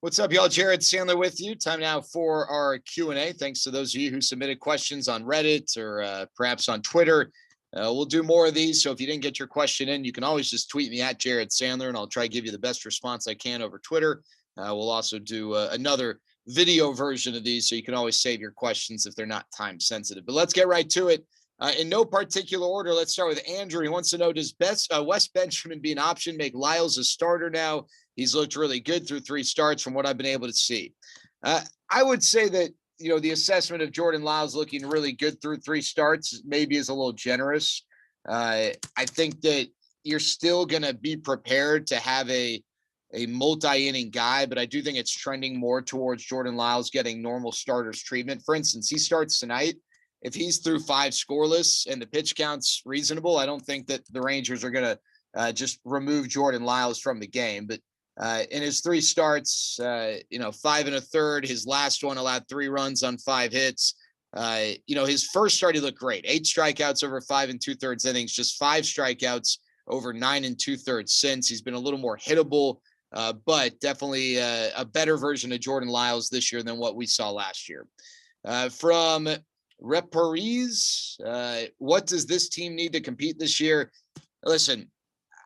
What's up, y'all? Jared Sandler with you. Time now for our Q&A. Thanks to those of you who submitted questions on Reddit or perhaps on Twitter. We'll do more of these. So if you didn't get your question in, you can always just tweet me at Jared Sandler, and I'll try to give you the best response I can over Twitter. We'll also do another video version of these, so you can always save your questions if they're not time sensitive. But let's get right to it. In no particular order, let's start with Andrew. He wants to know, does Wes Benjamin be an option, make Lyles a starter now? He's looked really good through 3 starts from what I've been able to see. I would say that, the assessment of Jordan Lyles looking really good through 3 starts maybe is a little generous. I think that you're still going to be prepared to have a multi-inning guy, but I do think it's trending more towards Jordan Lyles getting normal starters treatment. For instance, he starts tonight. If he's through 5 scoreless and the pitch count's reasonable, I don't think that the Rangers are going to just remove Jordan Lyles from the game. But in his 3 starts, 5 1/3, his last one allowed 3 runs on 5 hits. His first start, he looked great. 8 strikeouts over 5 2/3 innings, just 5 strikeouts over 9 2/3 since. He's been a little more hittable, but definitely a better version of Jordan Lyles this year than what we saw last year. From Rep Paris, what does this team need to compete this year? Listen,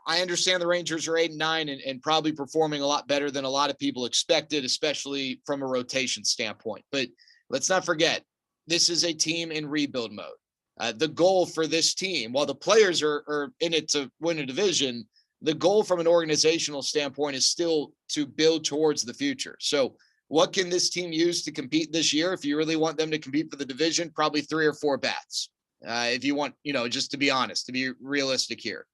I understand the Rangers are 8-9 and probably performing a lot better than a lot of people expected, especially from a rotation standpoint. But let's not forget, this is a team in rebuild mode. The goal for this team, while the players are in it to win a division, the goal from an organizational standpoint is still to build towards the future. So what can this team use to compete this year? If you really want them to compete for the division, probably 3 or 4 bats. If you want, just to be honest, to be realistic here.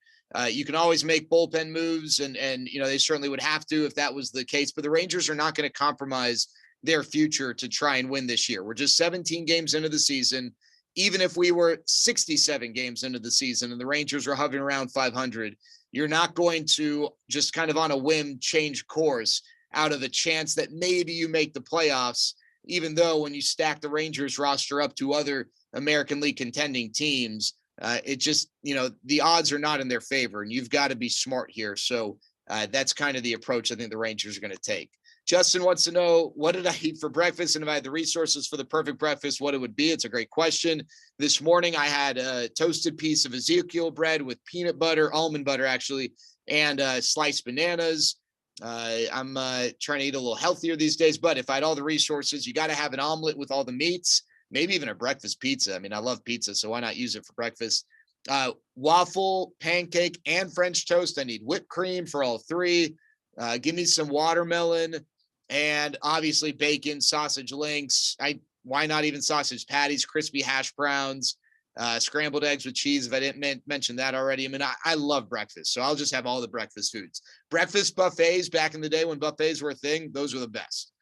You can always make bullpen moves, and they certainly would have to if that was the case. But the Rangers are not going to compromise their future to try and win this year. We're just 17 games into the season. Even if we were 67 games into the season and the Rangers were hovering around 500, you're not going to just kind of on a whim change course out of the chance that maybe you make the playoffs, even though when you stack the Rangers roster up to other American League contending teams, it just, the odds are not in their favor, and you've got to be smart here. So that's kind of the approach I think the Rangers are going to take. Justin wants to know, what did I eat for breakfast? And if I had the resources for the perfect breakfast, what it would be. It's a great question. This morning, I had a toasted piece of Ezekiel bread with peanut butter, almond butter, actually, and sliced bananas. I'm trying to eat a little healthier these days, but if I had all the resources, you got to have an omelet with all the meats, maybe even a breakfast pizza. I mean, I love pizza, so why not use it for breakfast? Waffle, pancake, and French toast. I need whipped cream for all 3. Give me some watermelon and obviously bacon, sausage links. Why not even sausage patties, crispy hash browns, scrambled eggs with cheese, if I didn't mention that already. I mean, I love breakfast, so I'll just have all the breakfast foods. Breakfast buffets back in the day when buffets were a thing, those were the best.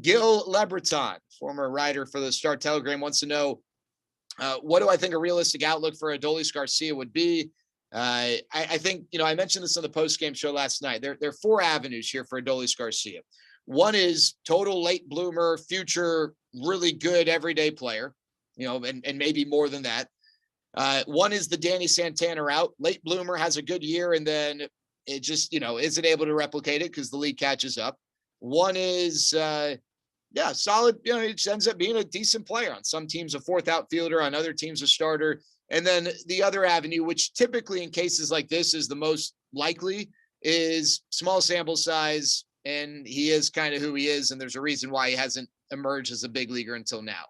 Gil Lebreton, former writer for the Star Telegram, wants to know, what do I think a realistic outlook for Adolis Garcia would be? I think, I mentioned this on the post-game show last night. There are 4 avenues here for Adolis Garcia. One is total late bloomer, future, really good everyday player, and maybe more than that. One is the Danny Santana route. Late bloomer, has a good year, and then it just, isn't able to replicate it because the league catches up. One is, solid. It just ends up being a decent player. On some teams, a 4th outfielder. On other teams, a starter. And then the other avenue, which typically in cases like this is the most likely, is small sample size. And he is kind of who he is. And there's a reason why he hasn't emerged as a big leaguer until now.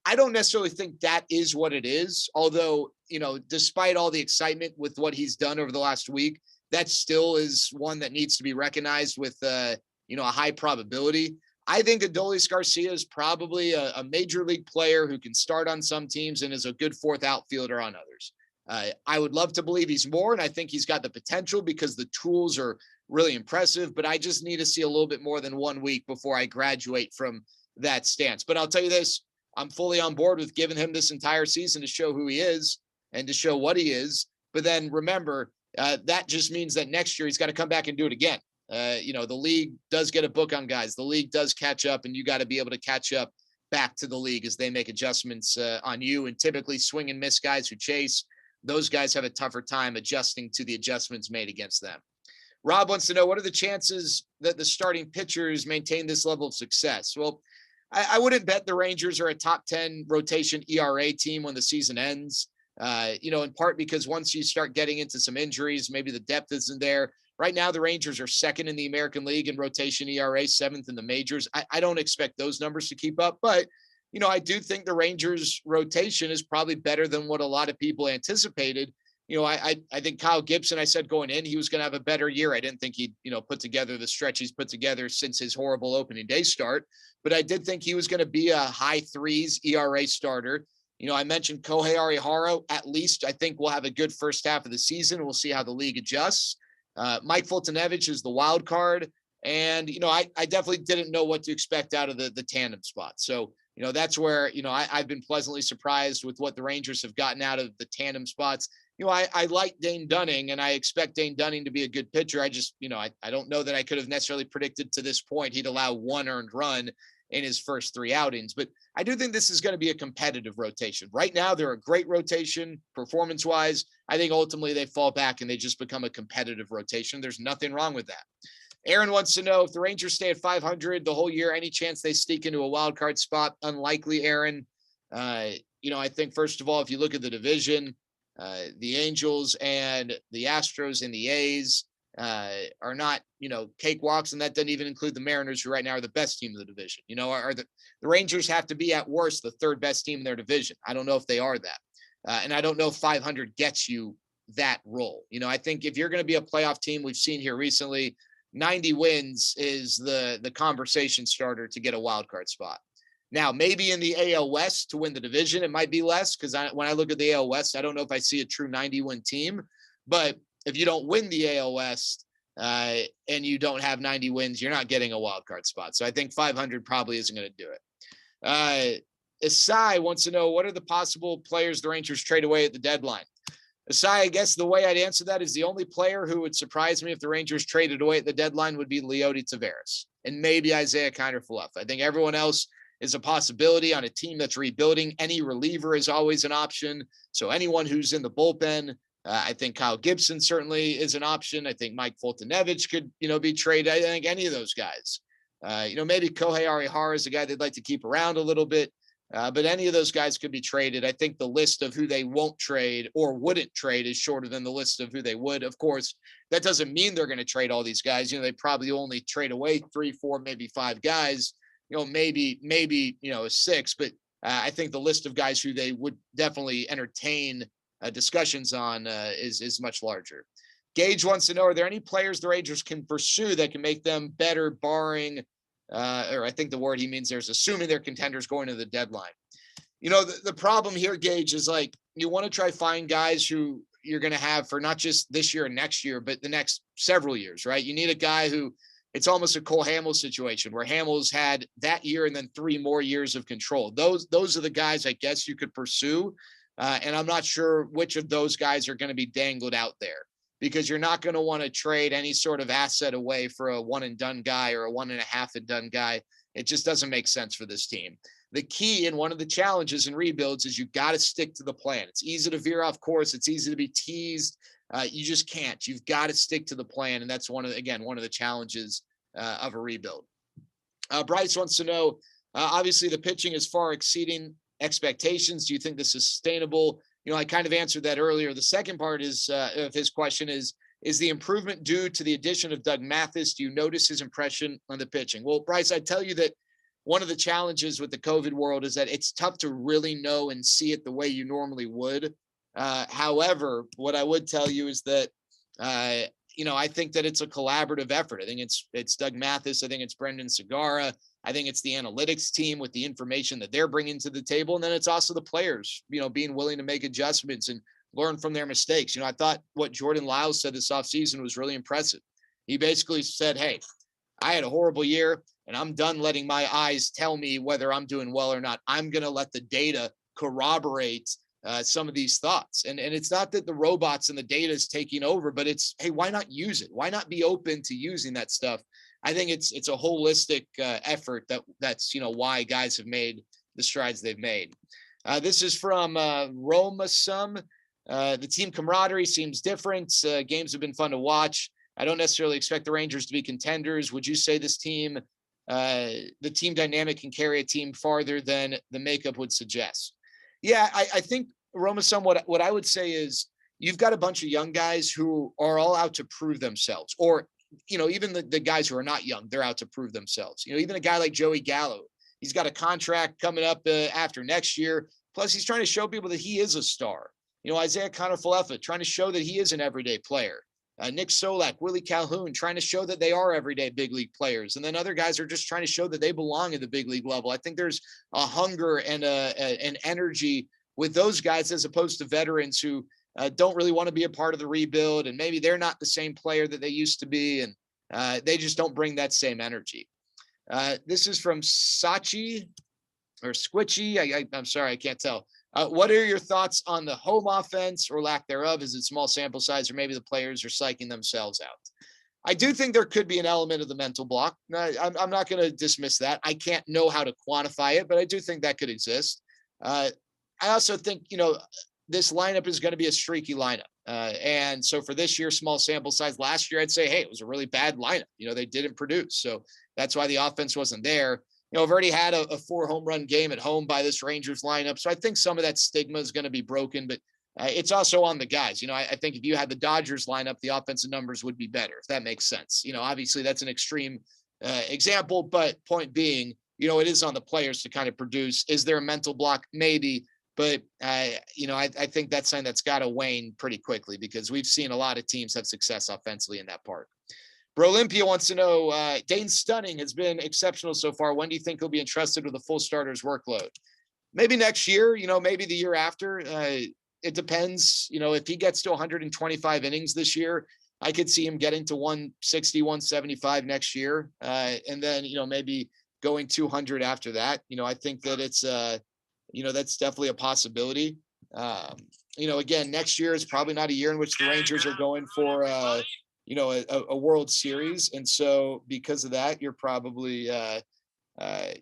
I don't necessarily think that is what it is. Although, despite all the excitement with what he's done over the last week, that still is one that needs to be recognized with, a high probability. I think Adolis Garcia is probably a major league player who can start on some teams and is a good 4th outfielder on others. I would love to believe he's more, and I think he's got the potential because the tools are really impressive, but I just need to see a little bit more than 1 week before I graduate from that stance. But I'll tell you this, I'm fully on board with giving him this entire season to show who he is and to show what he is. But then remember, that just means that next year he's got to come back and do it again. The league does get a book on guys. The league does catch up, and you got to be able to catch up back to the league as they make adjustments on you. And typically swing and miss guys who chase, those guys have a tougher time adjusting to the adjustments made against them. Rob wants to know, what are the chances that the starting pitchers maintain this level of success? Well, I wouldn't bet the Rangers are a top 10 rotation ERA team when the season ends. In part because once you start getting into some injuries, maybe the depth isn't there. Right now, the Rangers are second in the American League in rotation ERA, seventh in the majors. I don't expect those numbers to keep up, but I do think the Rangers rotation is probably better than what a lot of people anticipated. I think Kyle Gibson, I said going in, he was going to have a better year. I didn't think he'd, put together the stretch he's put together since his horrible opening day start, but I did think he was going to be a high threes ERA starter. I mentioned Kohei Arihara. At least I think we'll have a good first half of the season. We'll see how the league adjusts. Mike Fultonevich is the wild card. And, I definitely didn't know what to expect out of the tandem spot. So, that's where, I've been pleasantly surprised with what the Rangers have gotten out of the tandem spots. I like Dane Dunning, and I expect Dane Dunning to be a good pitcher. I just, I don't know that I could have necessarily predicted to this point he'd allow one earned run in his first three outings. But I do think this is going to be a competitive rotation. Right now, they're a great rotation performance-wise. I think ultimately they fall back and they just become a competitive rotation. There's nothing wrong with that. Aaron wants to know, if the Rangers stay at 500 the whole year, any chance they sneak into a wild card spot? Unlikely, Aaron. I think, first of all, if you look at the division, the Angels and the Astros and the A's are not, cakewalks, and that doesn't even include the Mariners, who right now are the best team of the division. The Rangers have to be at worst the third best team in their division. I don't know if they are that. And I don't know if 500 gets you that role. I think if you're going to be a playoff team, we've seen here recently, 90 wins is the conversation starter to get a wild card spot. Now, maybe in the AL West to win the division, it might be less, because when I look at the AL West, I don't know if I see a true 90-win team. But if you don't win the AL West and you don't have 90 wins, you're not getting a wild card spot. So I think 500 probably isn't going to do it. Asai wants to know, what are the possible players the Rangers trade away at the deadline? Asai, I guess the way I'd answer that is the only player who would surprise me if the Rangers traded away at the deadline would be Leody Taveras and maybe Isaiah Kiner-Falefa. I think everyone else is a possibility on a team that's rebuilding. Any reliever is always an option. So anyone who's in the bullpen, I think Kyle Gibson certainly is an option. I think Mike Fultonevich could, be traded. I think any of those guys, maybe Kohei Arihara is a guy they'd like to keep around a little bit. But any of those guys could be traded. I think the list of who they won't trade or wouldn't trade is shorter than the list of who they would. Of course, that doesn't mean they're going to trade all these guys. They probably only trade away 3, 4, maybe 5 guys, maybe, 6. But I think the list of guys who they would definitely entertain discussions on is much larger. Gage wants to know, are there any players the Rangers can pursue that can make them better, barring or I think the word he means there's assuming they're contenders going to the deadline. The problem here, Gage, is like, you want to try find guys who you're going to have for not just this year and next year, but the next several years, right? You need a guy who, it's almost a Cole Hamels situation where Hamels had that year and then 3 more years of control. Those are the guys I guess you could pursue. And I'm not sure which of those guys are going to be dangled out there, because you're not going to want to trade any sort of asset away for a one and done guy or a 1.5 and done guy. It just doesn't make sense for this team. The key and one of the challenges in rebuilds is you got to stick to the plan. It's easy to veer off course. It's easy to be teased. You just can't. You've got to stick to the plan. And that's one of the challenges of a rebuild. Bryce wants to know, obviously the pitching is far exceeding expectations. Do you think this is sustainable? I kind of answered that earlier. The second part is of his question is the improvement due to the addition of Doug Mathis? Do you notice his impression on the pitching? Well, Bryce, I tell you that one of the challenges with the COVID world is that it's tough to really know and see it the way you normally would. However, what I would tell you is that, I think that it's a collaborative effort. I think it's Doug Mathis. I think it's Brendan Segura. I think it's the analytics team with the information that they're bringing to the table. And then it's also the players, being willing to make adjustments and learn from their mistakes. I thought what Jordan Lyles said this offseason was really impressive. He basically said, hey, I had a horrible year and I'm done letting my eyes tell me whether I'm doing well or not. I'm going to let the data corroborate some of these thoughts. And it's not that the robots and the data is taking over, but it's, hey, why not use it? Why not be open to using that stuff? I think it's a holistic effort that's why guys have made the strides they've made. This is from Roma Sum. The team camaraderie seems different. Games have been fun to watch. I don't necessarily expect the Rangers to be contenders. Would you say this team, the team dynamic can carry a team farther than the makeup would suggest? Yeah, I think Roma-san, what I would say is you've got a bunch of young guys who are all out to prove themselves, or even the guys who are not young, they're out to prove themselves. Even a guy like Joey Gallo, he's got a contract coming up after next year. Plus, he's trying to show people that he is a star. Isaiah Connor-Falefa trying to show that he is an everyday player. Nick Solak, Willie Calhoun trying to show that they are everyday big league players. And then other guys are just trying to show that they belong at the big league level. I think there's a hunger and an energy with those guys as opposed to veterans who don't really want to be a part of the rebuild. And maybe they're not the same player that they used to be. And they just don't bring that same energy. This is from Sachi or Squitchy. I'm sorry, I can't tell. What are your thoughts on the home offense or lack thereof? Is it small sample size, or maybe the players are psyching themselves out? I do think there could be an element of the mental block. I'm not going to dismiss that. I can't know how to quantify it, but I do think that could exist. I also think, this lineup is going to be a streaky lineup. And so for this year, small sample size, last year, I'd say, hey, it was a really bad lineup. They didn't produce. So that's why the offense wasn't there. I've already had a 4 home run game at home by this Rangers lineup. So I think some of that stigma is going to be broken, but it's also on the guys. I think if you had the Dodgers lineup, the offensive numbers would be better, if that makes sense. Obviously that's an extreme example, but point being, it is on the players to kind of produce. Is there a mental block? Maybe. But, I think that's something that's got to wane pretty quickly because we've seen a lot of teams have success offensively in that park. Bro Olympia wants to know, Dane Stunning has been exceptional so far. When do you think he'll be entrusted with a full starter's workload? Maybe next year, maybe the year after. It depends. If he gets to 125 innings this year, I could see him getting to 160, 175 next year. And then, maybe going 200 after that. I think that it's, that's definitely a possibility. Again, next year is probably not a year in which the Rangers are going for, a World Series. And so because of that, you're probably,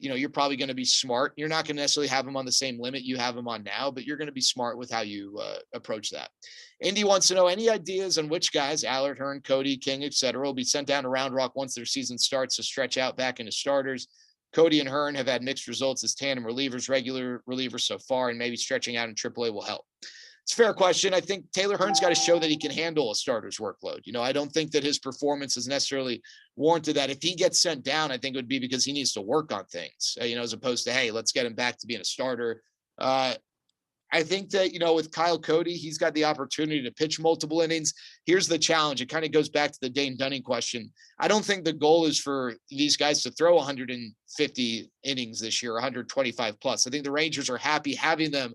you're probably going to be smart. You're not going to necessarily have them on the same limit you have them on now, but you're going to be smart with how you approach that. Indy wants to know any ideas on which guys, Allard, Hearn, Cody, King, etc., will be sent down to Round Rock once their season starts to stretch out back into starters. Cody and Hearn have had mixed results as tandem relievers, regular relievers so far, and maybe stretching out in AAA will help. It's a fair question. I think Taylor Hearn's got to show that he can handle a starter's workload. I don't think that his performance is necessarily warranted that. If he gets sent down, I think it would be because he needs to work on things, as opposed to, hey, let's get him back to being a starter. I think that, with Kyle Cody, he's got the opportunity to pitch multiple innings. Here's the challenge. It kind of goes back to the Dane Dunning question. I don't think the goal is for these guys to throw 150 innings this year, 125 plus. I think the Rangers are happy having them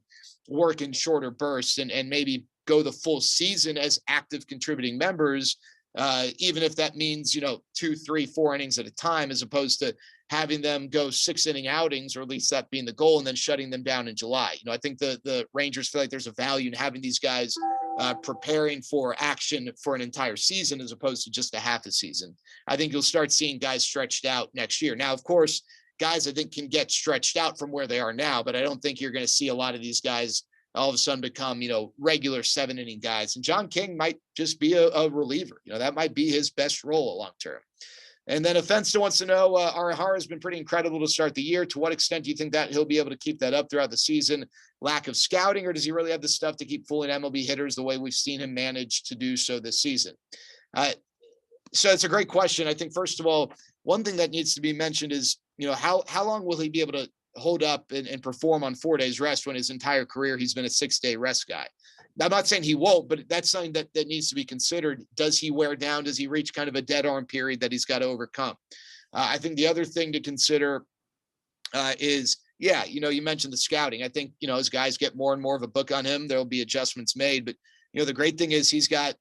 work in shorter bursts and maybe go the full season as active contributing members, even if that means, 2, 3, 4 innings at a time, as opposed to having them go 6 inning outings, or at least that being the goal, and then shutting them down in July. I think the Rangers feel like there's a value in having these guys preparing for action for an entire season as opposed to just a half a season. I think you'll start seeing guys stretched out next year. Now, of course, guys I think can get stretched out from where they are now, but I don't think you're going to see a lot of these guys all of a sudden become, regular 7-inning guys. And John King might just be a reliever. That might be his best role long term. And then Offensta wants to know, Arihara has been pretty incredible to start the year. To what extent do you think that he'll be able to keep that up throughout the season? Lack of scouting, or does he really have the stuff to keep fooling MLB hitters the way we've seen him manage to do so this season? So it's a great question. I think, first of all, one thing that needs to be mentioned is, how long will he be able to hold up and perform on 4 days rest when his entire career he's been a 6-day rest guy? I'm not saying he won't, but that's something that needs to be considered. Does he wear down? Does he reach kind of a dead arm period that he's got to overcome? I think the other thing to consider is, you mentioned the scouting. I think, as guys get more and more of a book on him, there'll be adjustments made. But, the great thing is he's got,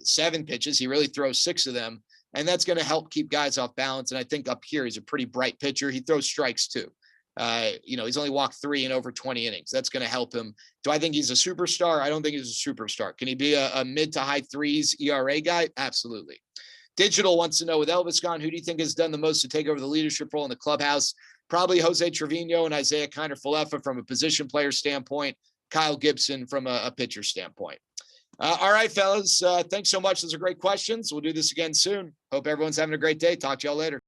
7 pitches. He really throws 6 of them. And that's going to help keep guys off balance. And I think up here, he's a pretty bright pitcher. He throws strikes too. He's only walked 3 in over 20 innings. That's going to help him. Do I think he's a superstar? I don't think he's a superstar. Can he be a mid to high 3s ERA guy? Absolutely. Digital wants to know, with Elvis gone, who do you think has done the most to take over the leadership role in the clubhouse? Probably Jose Trevino and Isaiah Kiner-Falefa from a position player standpoint, Kyle Gibson from a pitcher standpoint. All right, fellas. Thanks so much. Those are great questions. We'll do this again soon. Hope everyone's having a great day. Talk to y'all later.